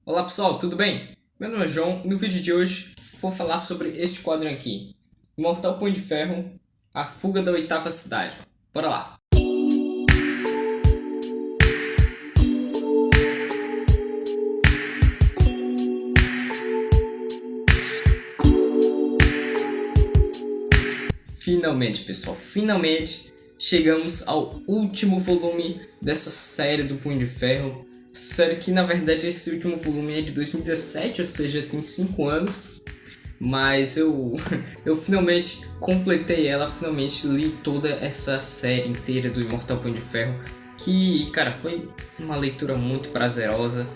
Olá pessoal, tudo bem? Meu nome é João e no vídeo de hoje vou falar sobre este quadro aqui. Imortal Punho de Ferro, A Fuga da Oitava Cidade. Bora lá! Finalmente pessoal, finalmente chegamos ao último volume dessa série do Punho de Ferro. Série que na verdade esse último volume é de 2017, ou seja, tem 5 anos. Mas eu finalmente completei ela, finalmente li toda essa série inteira do Imortal Punho de Ferro. Que, cara, foi uma leitura muito prazerosa,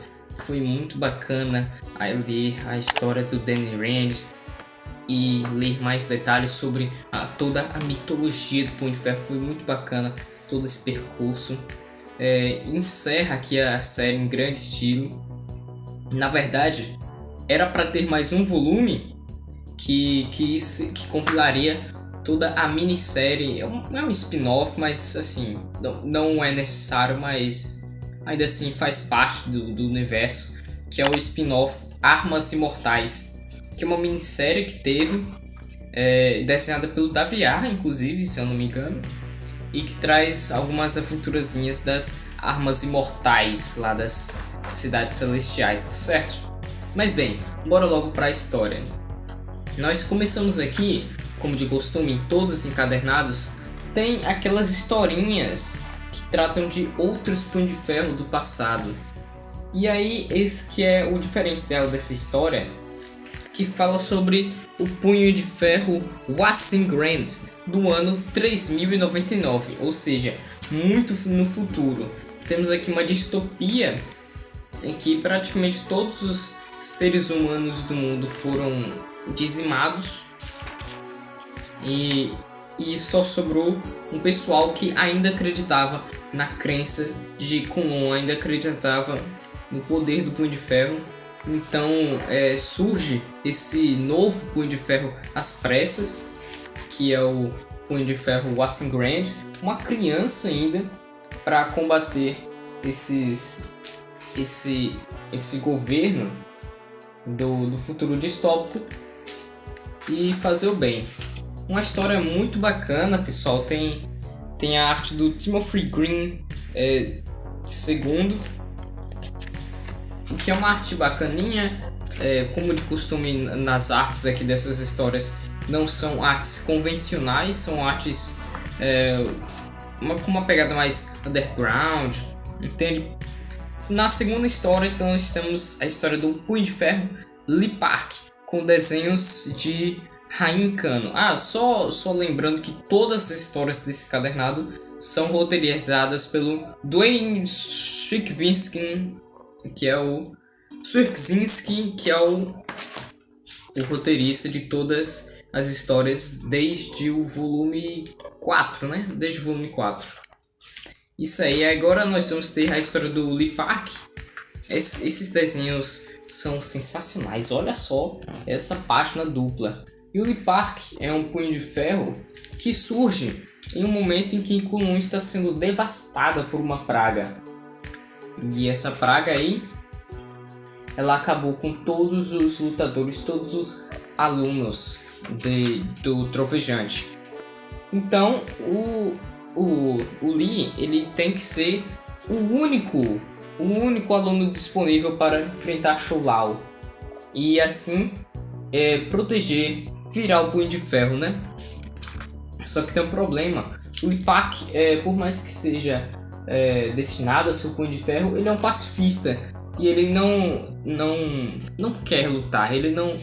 foi muito bacana a ler a história do Danny Rand e ler mais detalhes sobre toda a mitologia do Punho de Ferro. Foi muito bacana todo esse percurso. Encerra aqui a série em grande estilo. Na verdade, era para ter mais um volume que compilaria toda a minissérie. Não é um spin-off, mas assim, não é necessário, mas ainda assim faz parte do universo, que é o spin-off Armas Imortais, que é uma minissérie que teve, desenhada pelo Davi Arra, inclusive, se eu não me engano, e que traz algumas aventurazinhas das Armas Imortais lá das Cidades Celestiais, tá certo? Mas bem, bora logo para a história. Nós começamos aqui, como de costume em todos os encadernados, tem aquelas historinhas que tratam de outros Punhos de Ferro do passado. E aí esse que é o diferencial dessa história, que fala sobre o Punho de Ferro Wassyngrand do ano 3099, ou seja, muito no futuro. Temos aqui uma distopia em que praticamente todos os seres humanos do mundo foram dizimados e só sobrou um pessoal que ainda acreditava na crença de Kunlun, ainda acreditava no poder do Punho de Ferro. Então surge esse novo Punho de Ferro às pressas, que é o Punho de Ferro Wassyngrand, uma criança ainda, para combater esse governo do futuro distópico e fazer o bem. Uma história muito bacana, pessoal. Tem a arte do Timothy Green segundo, que é uma arte bacaninha. Como de costume nas artes aqui dessas histórias, não são artes convencionais, são artes com uma pegada mais underground, entende? Na segunda história, então, nós temos a história do Punho de Ferro Lee Park, com desenhos de Rain Kano. Só lembrando que todas as histórias desse cadernado são roteirizadas pelo Duane Swierczynski, que é o roteirista de todas as histórias desde o volume 4, né? Desde o volume 4. Isso aí. Agora nós vamos ter a história do Lee Park. Esses desenhos são sensacionais. Olha só essa página dupla. E o Lee Park é um punho de ferro que surge em um momento em que Kunlun está sendo devastada por uma praga. E essa praga aí, ela acabou com todos os lutadores, todos os alunos do Trovejante. Então o Lee, ele tem que ser o único aluno disponível para enfrentar Shou-Lao e assim proteger, virar o Punho de Ferro, né? Só que tem um problema. O Lee Park, por mais que seja destinado a ser o Punho de Ferro, ele é um pacifista e ele não quer lutar. Ele não,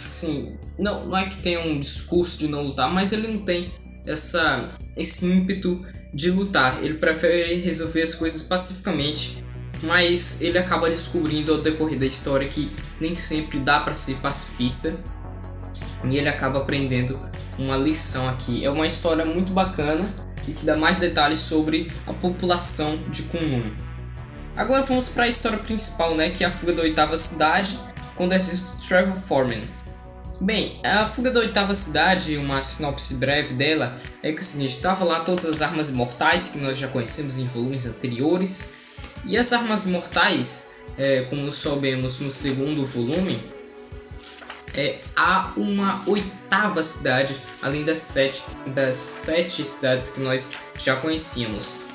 assim, não é que tenha um discurso de não lutar, mas ele não tem esse ímpeto de lutar. Ele prefere resolver as coisas pacificamente, mas ele acaba descobrindo ao decorrer da história que nem sempre dá para ser pacifista, e ele acaba aprendendo uma lição aqui. É uma história muito bacana e que dá mais detalhes sobre a população de Kunlun. Agora vamos para a história principal, né, que é a Fuga da Oitava Cidade, com desenhos do Trevor Foreman. Bem, a Fuga da Oitava Cidade, uma sinopse breve dela, é que o seguinte: estava lá todas as armas imortais que nós já conhecemos em volumes anteriores, e as armas imortais como soubemos no segundo volume, há uma oitava cidade, além das sete cidades que nós já conhecíamos.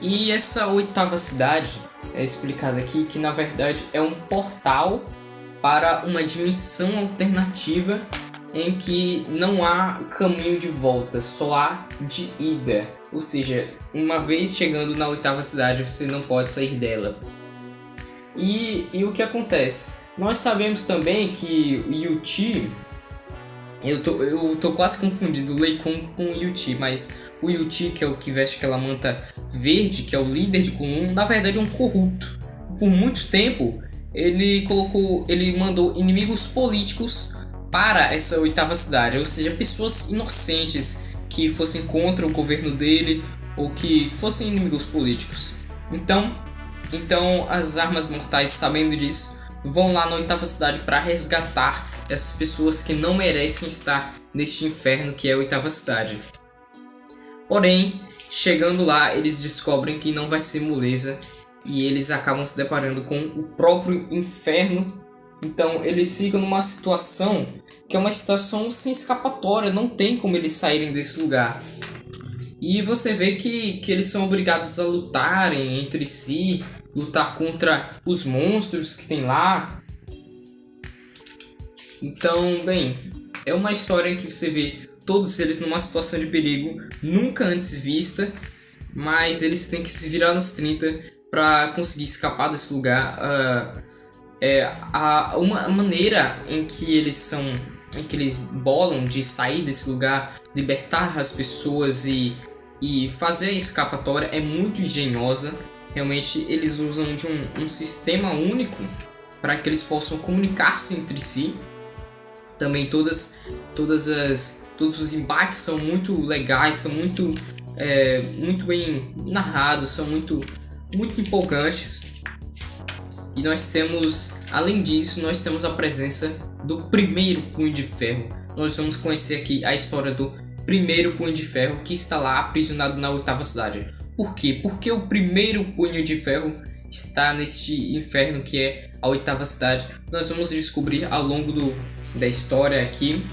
E essa oitava cidade é explicada aqui que na verdade é um portal para uma dimensão alternativa em que não há caminho de volta, só há de ida. Ou seja, uma vez chegando na oitava cidade, você não pode sair dela. E o que acontece? Nós sabemos também que o Yuti... Eu tô quase confundindo o Lei Kong com o Yuti, mas o Yuti, que é o que veste aquela manta verde, que é o líder de Kunlun, na verdade é um corrupto. Por muito tempo, ele mandou inimigos políticos para essa oitava cidade, ou seja, pessoas inocentes que fossem contra o governo dele ou que fossem inimigos políticos. Então as armas mortais, sabendo disso, vão lá na oitava cidade para resgatar essas pessoas que não merecem estar neste inferno que é a oitava cidade. Porém, chegando lá, eles descobrem que não vai ser moleza e eles acabam se deparando com o próprio inferno. Então eles ficam numa situação que é uma situação sem escapatória, não tem como eles saírem desse lugar. E você vê que eles são obrigados a lutarem entre si, lutar contra os monstros que tem lá. Então, bem, é uma história em que você vê todos eles numa situação de perigo nunca antes vista, mas eles têm que se virar nos 30 para conseguir escapar desse lugar. Uma maneira em que eles bolam de sair desse lugar, libertar as pessoas e fazer a escapatória é muito engenhosa. Realmente eles usam de um sistema único para que eles possam comunicar-se entre si. Também todos os embates são muito legais, são muito bem narrados, são muito empolgantes. E nós temos, além disso, nós temos a presença do primeiro Punho de Ferro. Nós vamos conhecer aqui a história do primeiro Punho de Ferro que está lá aprisionado na oitava cidade. Por quê? Porque o primeiro Punho de Ferro está neste inferno que é a oitava cidade. Nós vamos descobrir ao longo da história aqui.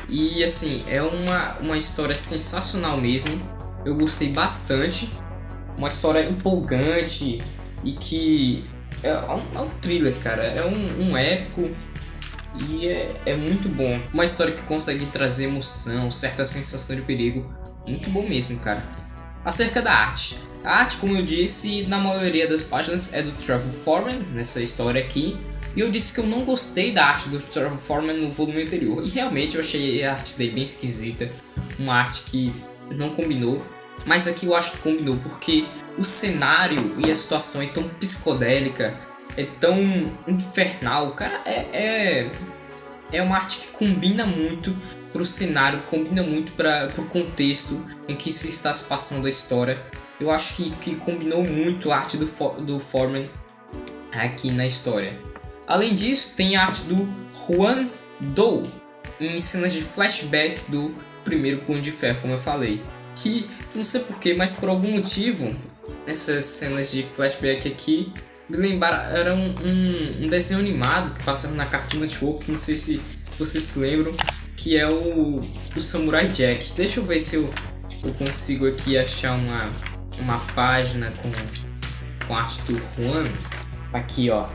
E assim, é uma história sensacional mesmo. Eu gostei bastante. Uma história empolgante e que é um thriller, cara. É um épico e é muito bom. Uma história que consegue trazer emoção, certa sensação de perigo. Muito bom mesmo, cara. Acerca da arte. A arte, como eu disse, na maioria das páginas é do Trevor Foreman, nessa história aqui. E eu disse que eu não gostei da arte do Trevor Foreman no volume anterior. E realmente eu achei a arte dele bem esquisita. Uma arte que não combinou. Mas aqui eu acho que combinou, porque o cenário e a situação é tão psicodélica, é tão infernal. Cara, é uma arte que combina muito pro cenário, combina muito pro contexto em que se está se passando a história. Eu acho que combinou muito a arte do Foreman aqui na história. Além disso, tem a arte do Juan Doe em cenas de flashback do primeiro Punho de Ferro, como eu falei. Que não sei porquê, mas por algum motivo essas cenas de flashback aqui me lembraram um desenho animado que passava na Cartoon Network, não sei se vocês se lembram, que é o Samurai Jack. Deixa eu ver se eu consigo aqui achar uma página com arte do Juan. Aqui, ó.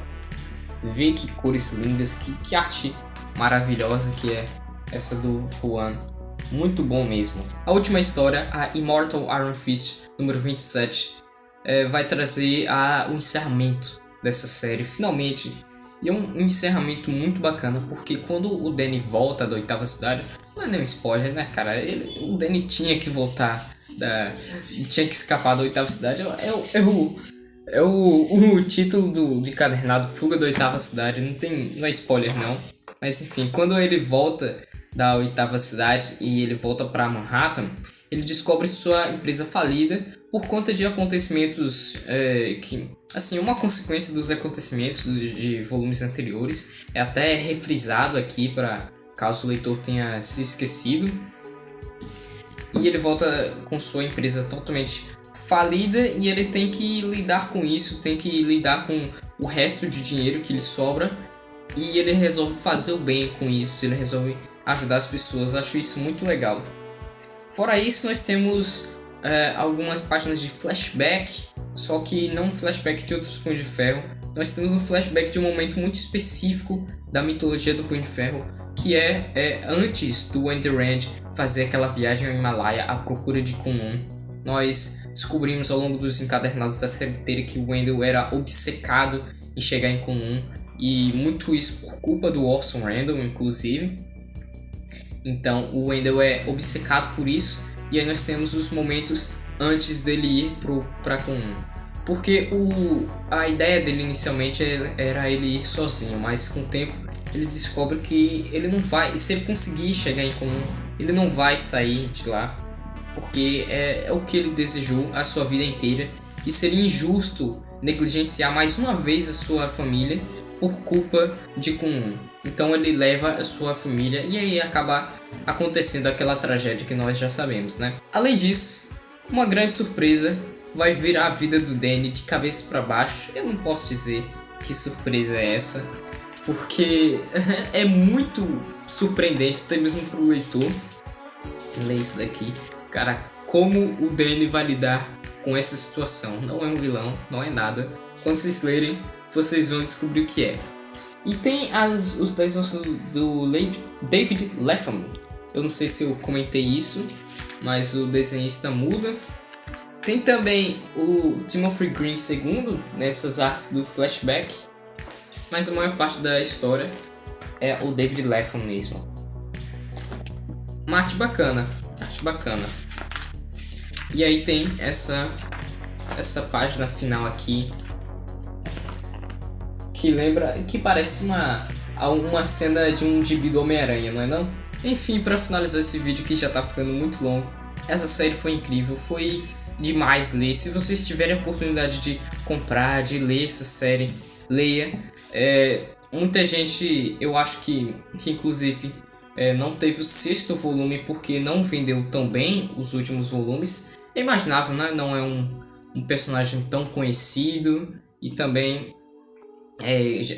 Vê que cores lindas, que arte maravilhosa que é essa do Juan. Muito bom mesmo. A última história, a Immortal Iron Fist, número 27, vai trazer o encerramento dessa série, finalmente. E é um encerramento muito bacana, porque quando o Danny volta da oitava cidade, não é nem um spoiler, né, cara? O Danny tinha que voltar, tinha que escapar da oitava cidade. É o título do encadernado, Fuga da Oitava Cidade, não é spoiler não. Mas enfim, quando ele volta da oitava cidade e ele volta para Manhattan, ele descobre sua empresa falida por conta de acontecimentos que, assim, uma consequência dos acontecimentos de volumes anteriores. É até refrisado aqui para caso o leitor tenha se esquecido. E ele volta com sua empresa totalmente falida e ele tem que lidar com isso, tem que lidar com o resto de dinheiro que lhe sobra e ele resolve fazer o bem com isso, ele resolve ajudar as pessoas. Acho isso muito legal. Fora isso, nós temos algumas páginas de flashback, só que não um flashback de outros Punhos de Ferro. Nós temos um flashback de um momento muito específico da mitologia do Punho de Ferro, que é antes do Andy Rand fazer aquela viagem ao Himalaia à procura de Kunlun. Nós descobrimos ao longo dos encadernados da série inteira que o Wendell era obcecado em chegar em Kunlun, e muito isso por culpa do Orson Randall, inclusive. Então o Wendell é obcecado por isso, e aí nós temos os momentos antes dele ir para Kunlun. Porque a ideia dele inicialmente era ele ir sozinho, mas com o tempo ele descobre que ele não vai, se ele conseguir chegar em Kunlun, ele não vai sair de lá, porque é o que ele desejou a sua vida inteira, e seria injusto negligenciar mais uma vez a sua família por culpa de Kunlun. Então ele leva a sua família e aí acaba acontecendo aquela tragédia que nós já sabemos, né? Além disso, uma grande surpresa vai virar a vida do Danny de cabeça para baixo. Eu não posso dizer que surpresa é essa, porque é muito surpreendente, até mesmo pro leitor. Lê isso daqui. Cara, como o Danny vai lidar com essa situação? Não é um vilão, não é nada. Quando vocês lerem, vocês vão descobrir o que é. E tem os desenhos do David Lapham. Eu não sei se eu comentei isso, mas o desenhista muda. Tem também o Timothy Green II nessas artes do flashback, mas a maior parte da história é o David Lapham mesmo. Uma arte bacana, E aí tem essa página final aqui, que parece uma cena de um gibi do Homem-Aranha, não é não? Enfim, para finalizar esse vídeo que já tá ficando muito longo, essa série foi incrível, foi demais ler. Se vocês tiverem a oportunidade de comprar, de ler essa série, leia. Muita gente, eu acho que inclusive não teve o 6º volume porque não vendeu tão bem os últimos volumes. É imaginável, né? Não é um personagem tão conhecido, e também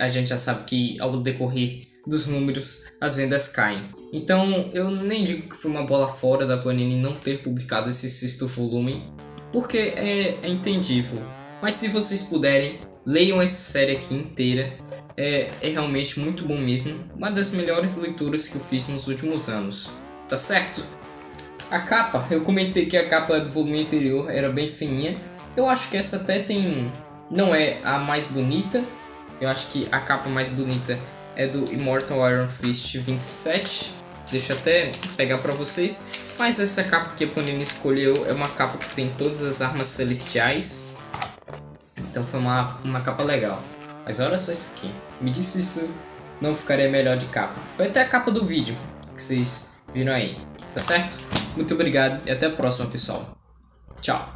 a gente já sabe que ao decorrer dos números as vendas caem. Então eu nem digo que foi uma bola fora da Panini não ter publicado esse 6º volume, porque é entendível. Mas se vocês puderem, leiam essa série aqui inteira. É realmente muito bom mesmo. Uma das melhores leituras que eu fiz nos últimos anos. Tá certo? A capa, eu comentei que a capa do volume anterior era bem fininha. Eu acho que essa até não é a mais bonita. Eu acho que a capa mais bonita é do Immortal Iron Fist 27. Deixa eu até pegar pra vocês. Mas essa capa que a Panini escolheu é uma capa que tem todas as armas celestiais. Então foi uma capa legal. Mas olha só isso aqui. Me disse isso não ficaria melhor de capa. Foi até a capa do vídeo que vocês viram aí. Tá certo? Muito obrigado e até a próxima, pessoal. Tchau.